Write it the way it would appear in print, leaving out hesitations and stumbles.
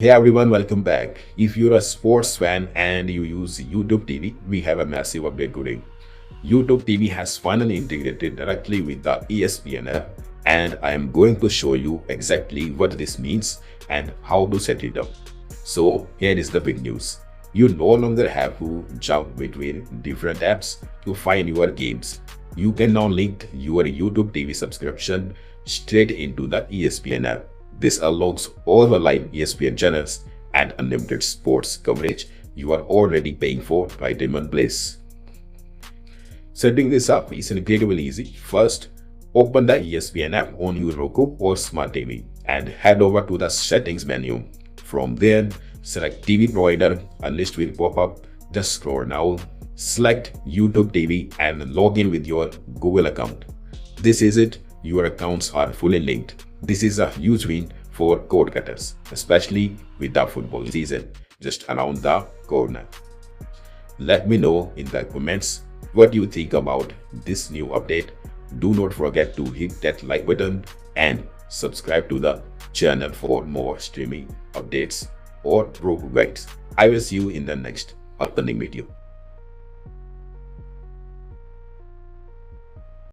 Hey everyone, welcome back. If you're a sports fan and you use YouTube TV, we have a massive update today. YouTube TV has finally integrated directly with the ESPN app, and I am going to show you exactly what this means and how to set it up. So here is the big news. You no longer have to jump between different apps to find your games. You can now link your YouTube TV subscription straight into the ESPN app. This unlocks all the live ESPN channels and unlimited sports coverage you are already paying for right in one place. Setting this up is incredibly easy. First, open the ESPN app on your Roku or Smart TV and head over to the settings menu. From there, select TV provider. A list will pop up. Just scroll down, select YouTube TV and log in with your Google account. This is it. Your accounts are fully linked. This is a huge win for cord cutters, especially with the football season just around the corner. Let me know in the comments what you think about this new update. Do not forget to hit that like button and subscribe to the channel for more streaming updates or Roku guides. I will see you in the next upcoming video.